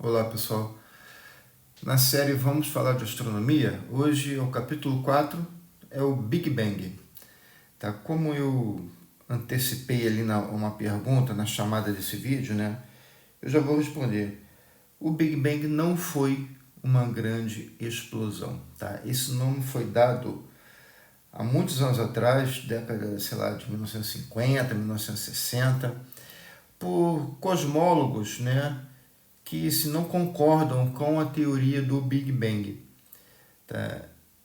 Olá pessoal, na série Vamos Falar de Astronomia, hoje é o capítulo 4, é o Big Bang. Tá? Como eu antecipei ali uma pergunta na chamada desse vídeo, né? Eu já vou responder. O Big Bang não foi uma grande explosão. Tá? Esse nome foi dado há muitos anos atrás, década, sei lá, de 1950, 1960, por cosmólogos, né? Que se não concordam com a teoria do Big Bang, tá?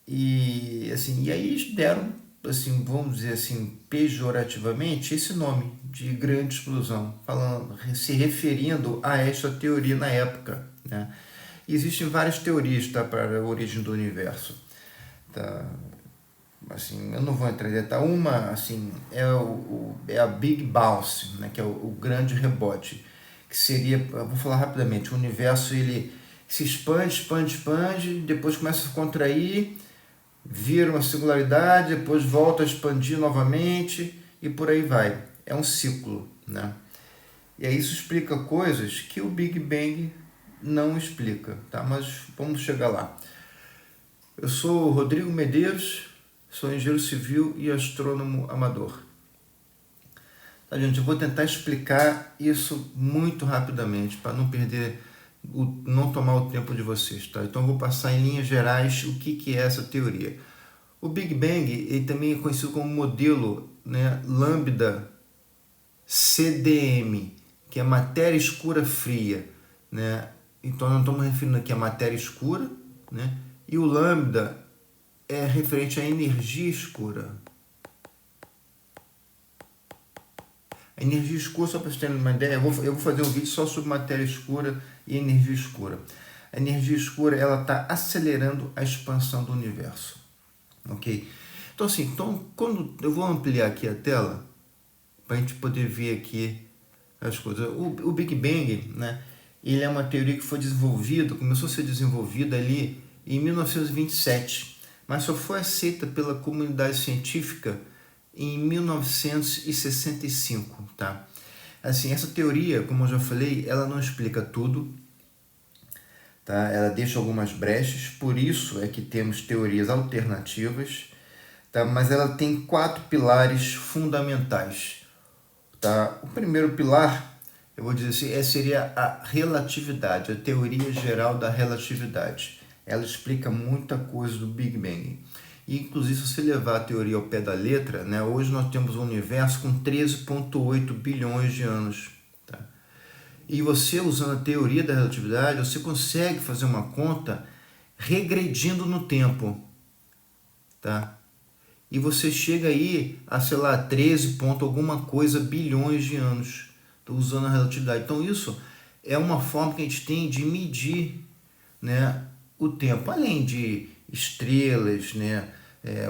E assim, e aí deram, assim, vamos dizer assim, pejorativamente esse nome de grande explosão, falando, se referindo a esta teoria na época, né? E existem várias teorias, tá, para a origem do universo, tá? Assim, eu não vou entrar em detalhe. Uma, assim, é a Big Bounce, né, que é o grande rebote, que seria, eu vou falar rapidamente, o universo ele se expande, expande, expande, depois começa a contrair, vira uma singularidade, depois volta a expandir novamente e por aí vai. É um ciclo, né? E aí isso explica coisas que o Big Bang não explica, tá? Mas vamos chegar lá. Eu sou o Rodrigo Medeiros, sou engenheiro civil e astrônomo amador. Tá, gente? Eu vou tentar explicar isso muito rapidamente, para não perder, não tomar o tempo de vocês. Tá? Então eu vou passar em linhas gerais o que é essa teoria. O Big Bang ele também é conhecido como modelo, né, lambda CDM, que é matéria escura fria. Né? Então nós estamos referindo aqui a matéria escura, né? E o lambda é referente à energia escura. A energia escura, só para vocês terem uma ideia, eu vou fazer um vídeo só sobre matéria escura e energia escura. A energia escura ela está acelerando a expansão do universo. Ok? Então, assim, quando eu vou ampliar aqui a tela, para a gente poder ver aqui as coisas. O Big Bang, né, ele é uma teoria que foi desenvolvida, começou a ser desenvolvida ali em 1927, mas só foi aceita pela comunidade científica em 1965, tá? Assim, essa teoria, como eu já falei, ela não explica tudo, tá? Ela deixa algumas brechas, por isso é que temos teorias alternativas, tá? Mas ela tem 4 pilares fundamentais, tá? O primeiro pilar, eu vou dizer assim, seria a relatividade, a teoria geral da relatividade. Ela explica muita coisa do Big Bang. E, inclusive, se você levar a teoria ao pé da letra, né, hoje nós temos um universo com 13,8 bilhões de anos. Tá? E você, usando a teoria da relatividade, você consegue fazer uma conta regredindo no tempo. Tá? E você chega aí a, sei lá, 13 ponto alguma coisa bilhões de anos. Estou usando a relatividade. Então, isso é uma forma que a gente tem de medir, né, o tempo. Além de estrelas, né,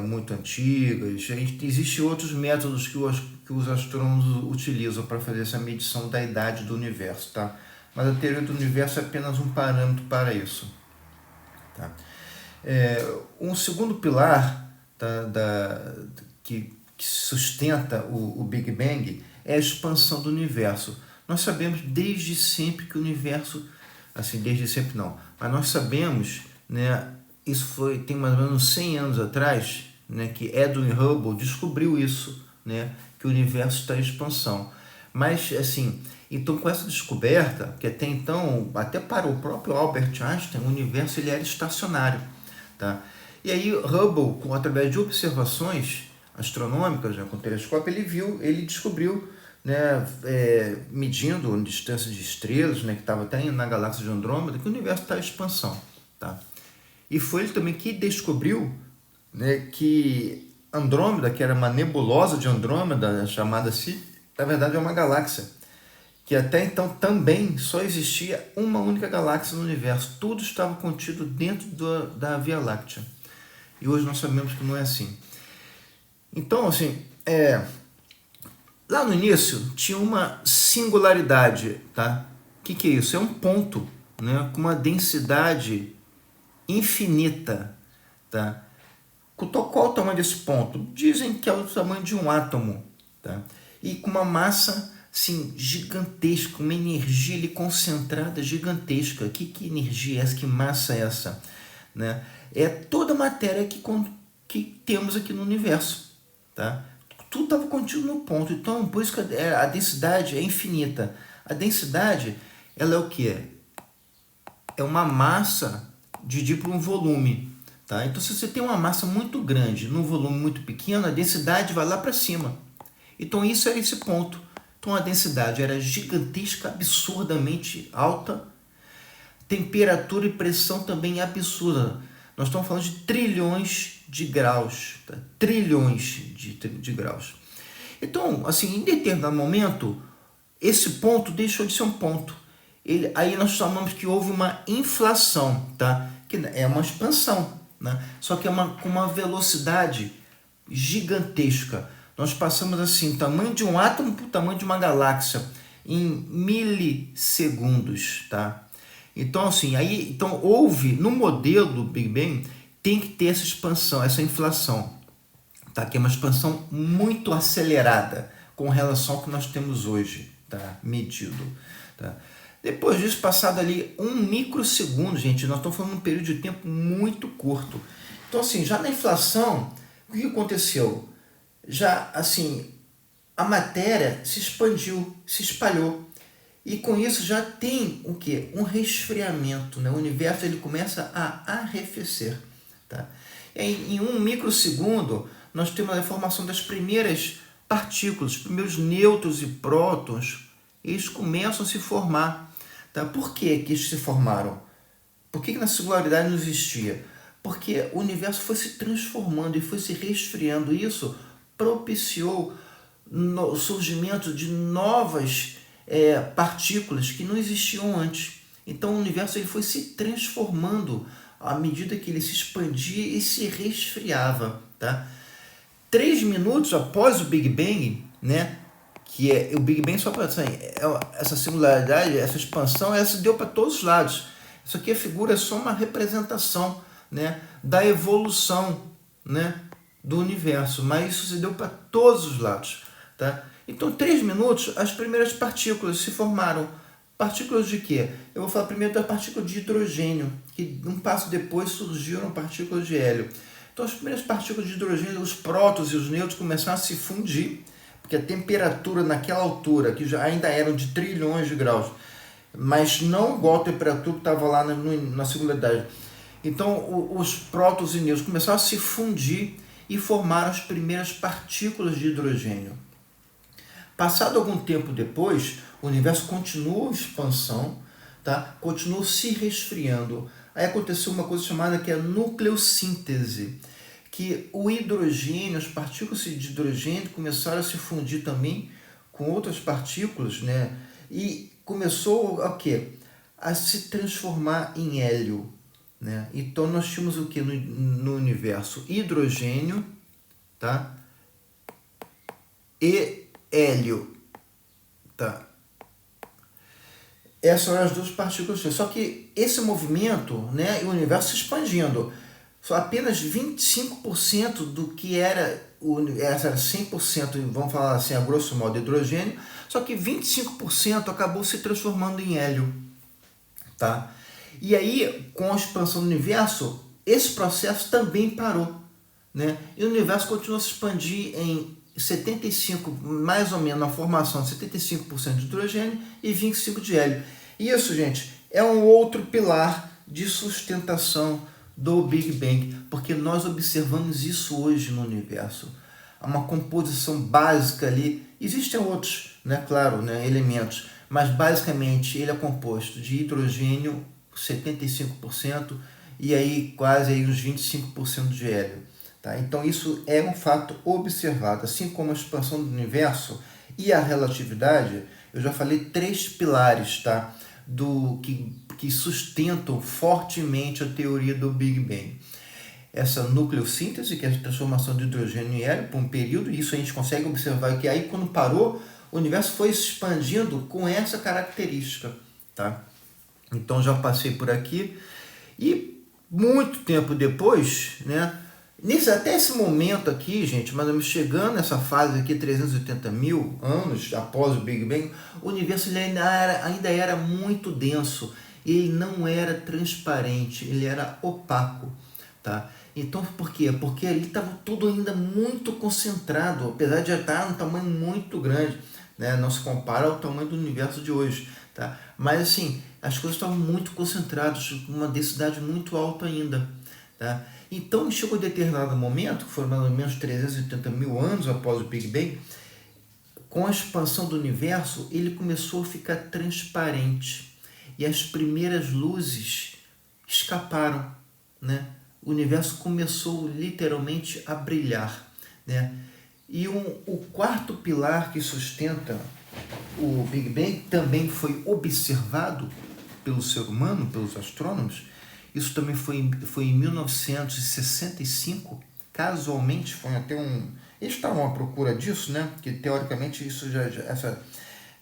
muito antigas, existem outros métodos que os astrônomos utilizam para fazer essa medição da idade do universo. Tá? Mas a teoria do universo é apenas um parâmetro para isso. Tá? Um segundo pilar, tá, que sustenta o Big Bang é a expansão do universo. Nós sabemos desde sempre que o universo, assim, desde sempre não, mas nós sabemos, né, isso tem mais ou menos 100 anos atrás, né, que Edwin Hubble descobriu isso, né, que o universo está em expansão. Mas, assim, então com essa descoberta, que até então, até para o próprio Albert Einstein, o universo ele era estacionário. Tá? E aí Hubble, através de observações astronômicas, né, com o telescópio, ele descobriu, né, medindo a distância de estrelas, né, que estava até na galáxia de Andrômeda, que o universo está em expansão. Tá? E foi ele também que descobriu, né, que Andrômeda, que era uma nebulosa de Andrômeda, chamada assim, na verdade é uma galáxia, que até então também só existia uma única galáxia no universo. Tudo estava contido dentro da Via Láctea. E hoje nós sabemos que não é assim. Então, assim, lá no início tinha uma singularidade, tá? O que é isso? É um ponto, né, com uma densidade infinita, tá? Qual o tamanho desse ponto? Dizem que é o tamanho de um átomo, tá? E com uma massa assim, gigantesca, uma energia ali concentrada gigantesca. Que energia é essa? Que massa é essa? Né? É toda a matéria que temos aqui no universo. Tá? Tudo estava contido no ponto. Então, por isso que a densidade é infinita. A densidade, ela é o quê? É uma massa dividida por um volume. Tá? Então, se você tem uma massa muito grande num volume muito pequeno, a densidade vai lá para cima. Então, isso era esse ponto. Então, a densidade era gigantesca, absurdamente alta. Temperatura e pressão também absurda. Nós estamos falando de trilhões de graus. Tá? Trilhões de graus. Então, assim, em determinado momento, esse ponto deixou de ser um ponto. Aí nós chamamos que houve uma inflação, tá? Que é uma expansão, né? Só que com uma velocidade gigantesca. Nós passamos assim, tamanho de um átomo para o tamanho de uma galáxia em milissegundos, tá? Então assim, então houve no modelo do Big Bang tem que ter essa expansão, essa inflação, tá? Que é uma expansão muito acelerada com relação ao que nós temos hoje, tá? Medido, tá? Depois disso, passado ali 1 microsegundo, gente, nós estamos falando de um período de tempo muito curto. Então, assim, já na inflação, o que aconteceu? Já, assim, a matéria se expandiu, se espalhou. E com isso já tem o quê? Um resfriamento, né? O universo ele começa a arrefecer, tá? E aí, em 1 microsegundo, nós temos a formação das primeiras partículas, os primeiros nêutrons e prótons, eles começam a se formar. Tá? Por que eles se formaram? Por que na singularidade não existia? Porque o universo foi se transformando e foi se resfriando. Isso propiciou o surgimento de novas partículas que não existiam antes. Então o universo ele foi se transformando à medida que ele se expandia e se resfriava. Tá? 3 minutos após o Big Bang, né? Que é o Big Bang, só para essa singularidade, essa expansão, ela se deu para todos os lados. Isso aqui a figura é só uma representação, né, da evolução, né, do universo, mas isso se deu para todos os lados. Tá? Então, 3 minutos, as primeiras partículas se formaram. Partículas de quê? Eu vou falar primeiro da partícula de hidrogênio, que um passo depois surgiram partículas de hélio. Então, as primeiras partículas de hidrogênio, os prótons e os nêutrons começaram a se fundir, porque a temperatura naquela altura, que já ainda eram de trilhões de graus, mas não igual a temperatura que estava lá na singularidade. Então, os prótons e nêutrons começaram a se fundir e formaram as primeiras partículas de hidrogênio. Passado algum tempo depois, o universo continuou a expansão, tá? Continuou se resfriando. Aí aconteceu uma coisa chamada que é a nucleossíntese, que o hidrogênio, as partículas de hidrogênio começaram a se fundir também com outras partículas, né? E começou a quê? A se transformar em hélio, né? Então nós tínhamos o que no universo? Hidrogênio, tá? E hélio, tá? Essas são as duas partículas. Só que esse movimento, né, e o universo se expandindo, só apenas 25% do que era essa era 100%, vamos falar assim, a grosso modo, hidrogênio, só que 25% acabou se transformando em hélio, tá? E aí, com a expansão do universo, esse processo também parou, né? E o universo continuou a se expandir em 75, mais ou menos, na formação de 75% de hidrogênio e 25% de hélio. Isso, gente, é um outro pilar de sustentação do Big Bang, porque nós observamos isso hoje no universo. Há uma composição básica ali, existem outros, né, claro, né, elementos, mas basicamente ele é composto de hidrogênio, 75%, e aí quase aí uns 25% de hélio. Tá? Então isso é um fato observado, assim como a expansão do universo e a relatividade. Eu já falei 3 pilares, tá? Que sustentam fortemente a teoria do Big Bang. Essa nucleossíntese, que é a transformação de hidrogênio em hélio por um período, e isso a gente consegue observar que aí quando parou, o universo foi se expandindo com essa característica. Tá? Então já passei por aqui, e muito tempo depois, né, Até esse momento aqui, gente, mas chegando nessa fase aqui, 380 mil anos após o Big Bang, o universo ele ainda era muito denso, ele não era transparente, ele era opaco, tá? Então, por quê? Porque ali estava tudo ainda muito concentrado, apesar de já estar um tamanho muito grande, né? Não se compara ao tamanho do universo de hoje, tá? Mas assim, as coisas estavam muito concentradas, com uma densidade muito alta ainda, tá? Então, chegou um determinado momento, que foram mais ou menos 380 mil anos após o Big Bang, com a expansão do universo, ele começou a ficar transparente e as primeiras luzes escaparam, né? O universo começou literalmente a brilhar, né? E o quarto pilar que sustenta o Big Bang também foi observado pelo ser humano, pelos astrônomos. Isso também foi em 1965, casualmente, foi até eles estavam à procura disso, né? Que teoricamente isso essa,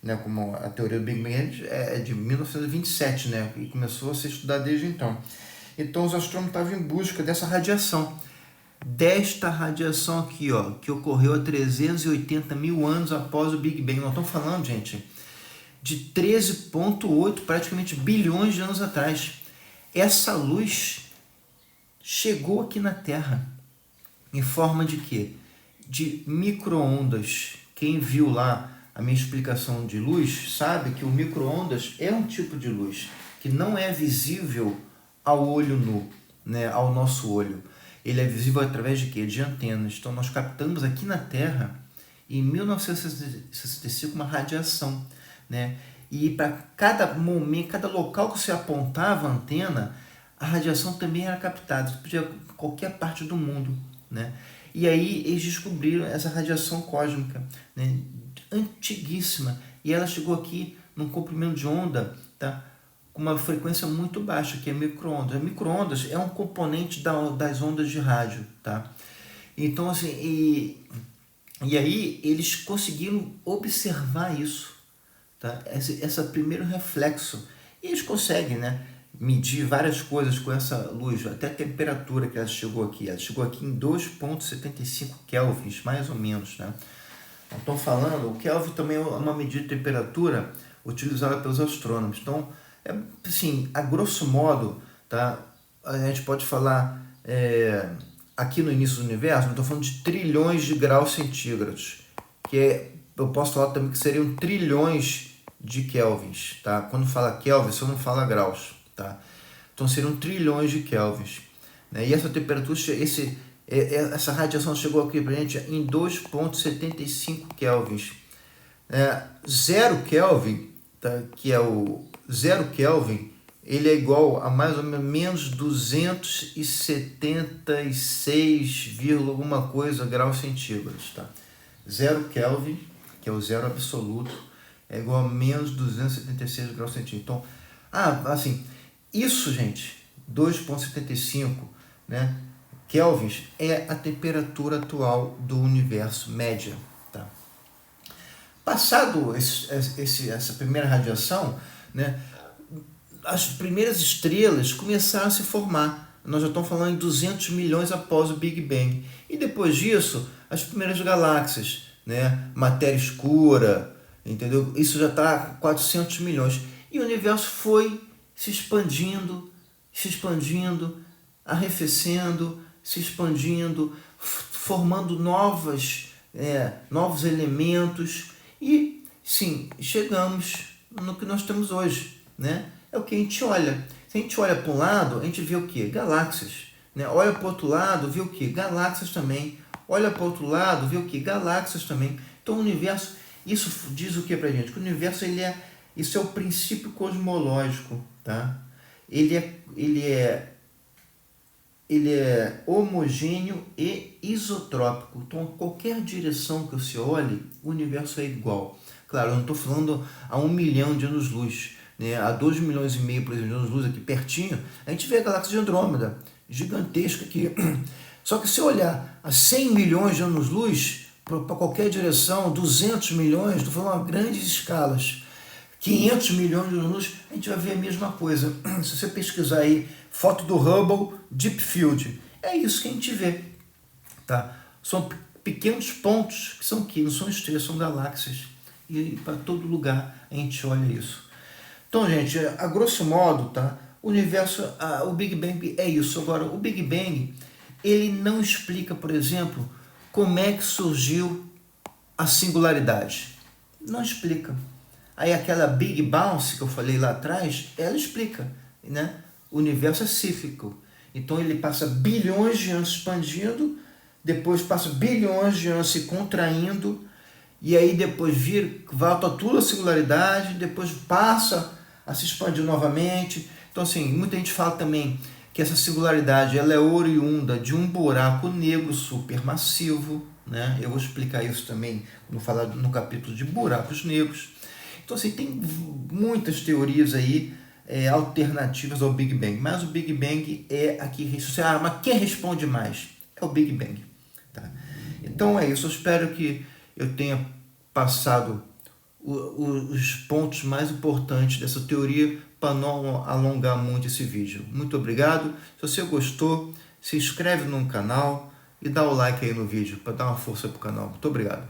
né, como a teoria do Big Bang é de 1927, né? E começou a ser estudada desde então. Então os astrônomos estavam em busca dessa radiação. Desta radiação aqui, ó, que ocorreu há 380 mil anos após o Big Bang. Nós estamos falando, gente, de 13,8 praticamente bilhões de anos atrás. Essa luz chegou aqui na Terra em forma de quê? De micro-ondas. Quem viu lá a minha explicação de luz sabe que o micro-ondas é um tipo de luz que não é visível ao olho nu, né? Ao nosso olho. Ele é visível através de quê? De antenas. Então nós captamos aqui na Terra, em 1965, uma radiação, né? E para cada momento, cada local que você apontava a antena, a radiação também era captada, podia qualquer parte do mundo, né? E aí eles descobriram essa radiação cósmica, né? Antiguíssima, e ela chegou aqui num comprimento de onda, tá? Com uma frequência muito baixa, que é micro-ondas. Micro-ondas é um componente das ondas de rádio, tá? Então, assim, e aí eles conseguiram observar isso, tá? Esse primeiro reflexo. E eles conseguem, né, medir várias coisas com essa luz, até a temperatura que ela chegou aqui. Ela chegou aqui em 2,75 kelvins, mais ou menos, né? Estou falando, o Kelvin também é uma medida de temperatura utilizada pelos astrônomos. Então, assim, a grosso modo, tá, a gente pode falar aqui no início do universo, eu estou falando de trilhões de graus centígrados, eu posso falar também que seriam trilhões de kelvins, tá? Quando fala kelvin, você não fala graus, tá? Então seriam trilhões de kelvins, né? E essa temperatura, essa radiação chegou aqui para a gente em 2,75 kelvins. 0 Kelvin, tá? Que é o 0 Kelvin, ele é igual a mais ou menos 276, alguma coisa graus centígrados, tá? 0 Kelvin, que é o zero absoluto, é igual a menos 276 graus centígrados. Então, assim, isso, gente, 2,75, né, kelvins é a temperatura atual do universo média, tá? Passado essa primeira radiação, né, as primeiras estrelas começaram a se formar. Nós já estamos falando em 200 milhões após o Big Bang. E depois disso, as primeiras galáxias, né, matéria escura, entendeu? Isso já está 400 milhões. E o universo foi se expandindo, arrefecendo, se expandindo, formando novos elementos. E, sim, chegamos no que nós temos hoje, né? É o que a gente olha. Se a gente olha para um lado, a gente vê o quê? Galáxias. Né? Olha para o outro lado, vê o quê? Galáxias também. Olha para o outro lado, vê o quê? Galáxias também. Então o universo, isso diz o que para a gente? Que o universo, isso é o princípio cosmológico, tá? Ele é homogêneo e isotrópico. Então, qualquer direção que você olhe, o universo é igual. Claro, eu não estou falando a 1 milhão de anos-luz, né? A 2 milhões e meio, por exemplo, de anos-luz aqui pertinho, a gente vê a galáxia de Andrômeda, gigantesca aqui. Só que se olhar a 100 milhões de anos-luz, para qualquer direção, 200 milhões, estou falando grandes escalas, 500 milhões de anos, a gente vai ver a mesma coisa. Se você pesquisar aí, foto do Hubble Deep Field, é isso que a gente vê. tá? São pequenos pontos que são que não são estrelas, são galáxias. E para todo lugar a gente olha isso. Então, gente, a grosso modo, tá? O universo, o Big Bang é isso. Agora, o Big Bang, ele não explica, por exemplo, como é que surgiu a singularidade. Não explica. Aí aquela Big Bounce que eu falei lá atrás, ela explica, né? O universo é cíclico. Então ele passa bilhões de anos expandindo, depois passa bilhões de anos se contraindo, e aí depois volta tudo a singularidade, depois passa a se expandir novamente. Então assim, muita gente fala também que essa singularidade ela é oriunda de um buraco negro supermassivo, né? Eu vou explicar isso também quando falar no capítulo de buracos negros. Então assim, tem muitas teorias aí alternativas ao Big Bang, mas o Big Bang é a que mas quem responde mais? É o Big Bang. Tá? Então é isso, eu espero que eu tenha passado os pontos mais importantes dessa teoria para não alongar muito esse vídeo. Muito obrigado. Se você gostou, se inscreve no canal e dá o like aí no vídeo para dar uma força para o canal. Muito obrigado.